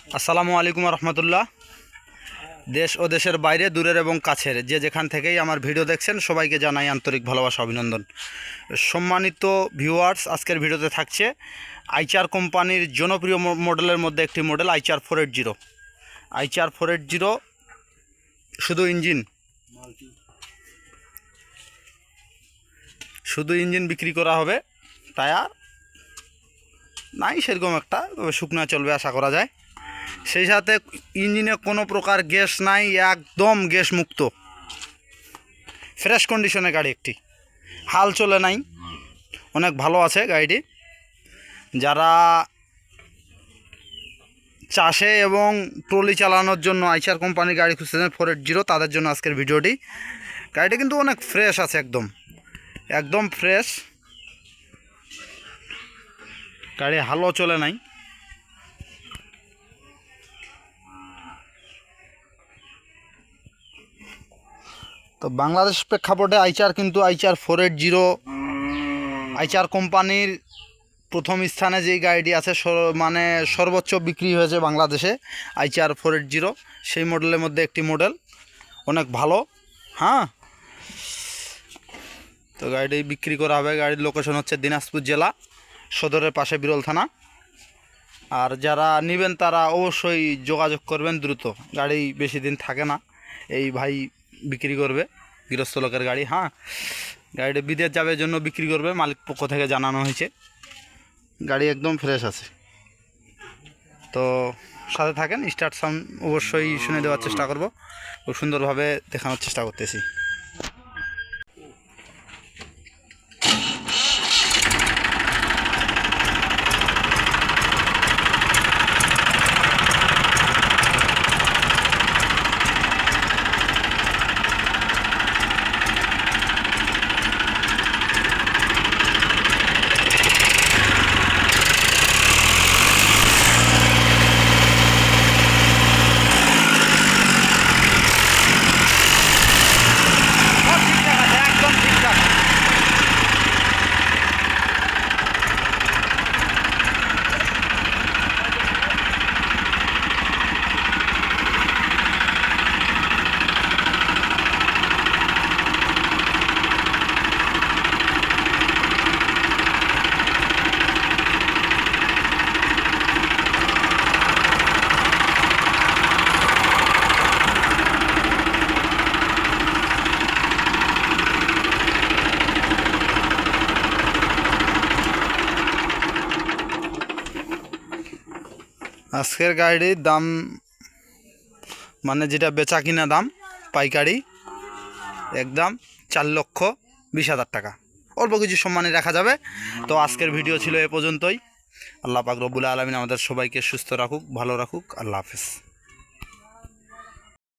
আসসালামু আলাইকুম রহমতুল্লাহ। দেশ ও দেশের বাইরে, দূরের এবং কাছের যে যেখান থেকেই আমার ভিডিও দেখছেন সবাইকে জানাই আন্তরিক ভালোবাসা, অভিনন্দন। সম্মানিত ভিউয়ার্স, আজকের ভিডিওতে থাকছে আইচার কোম্পানির জনপ্রিয় মডেলের মধ্যে একটি মডেল আইচার 480। আইচার 480 শুধু ইঞ্জিন বিক্রি করা হবে, টায়ার নাই সেরকম একটা, তবে শুকনা চলবে আশা করা যায়। সেই সাথে ইঞ্জিনে কোনো প্রকার গ্যাস নাই, একদম গ্যাস মুক্ত, ফ্রেশ কন্ডিশনে গাড়ি একটি, হাল চলে নাই, অনেক ভালো আছে গাড়িটি। যারা চাষে এবং ট্রলি চালানোর জন্য আইচার কোম্পানির গাড়ি খুঁজতেছেন 480, তাদের জন্য আজকের ভিডিওটি। গাড়িটি কিন্তু অনেক ফ্রেশ আছে, একদম একদম ফ্রেশ গাড়ি, হালও চলে নাই। তো বাংলাদেশ প্রেক্ষাপটে আইচার কিন্তু আইচার 480 আইচার কোম্পানির প্রথম স্থানে যেই গাড়িটি আছে, মানে সর্বোচ্চ বিক্রি হয়েছে বাংলাদেশে আইচার 480, সেই মডেলের মধ্যে একটি মডেল, অনেক ভালো। হ্যাঁ, তো গাড়িটি বিক্রি করা হবে। গাড়ির লোকেশন হচ্ছে দিনাজপুর জেলা সদরের পাশে বিরল থানা। আর যারা নেবেন তারা অবশ্যই যোগাযোগ করবেন দ্রুত, গাড়ি বেশি দিন থাকে না, এই ভাই বিক্রি করবে, গৃহস্থ লোকের গাড়ি। হ্যাঁ, গাড়িটা বিদেশ যাবে জন্য বিক্রি করবে, মালিক পক্ষ থেকে জানানো হয়েছে। গাড়ি একদম ফ্রেশ আছে। তো সাথে থাকেন, স্টার্ট সাউন্ড অবশ্যই শুনে দেওয়ার চেষ্টা করব, খুব সুন্দরভাবে দেখানোর চেষ্টা করতেছি। আজকের গাড়ির দাম, মানে যেটা বেচা কিনা দাম পাইকারি, একদম 4,20,000 টাকা, অল্প কিছু সম্মানে রাখা যাবে। তো আজকের ভিডিও ছিল এ পর্যন্তই। আল্লাহ পাক রব্বুল আলামিন আমাদের সবাইকে সুস্থ রাখুক, ভালো রাখুক। আল্লাহ হাফেজ।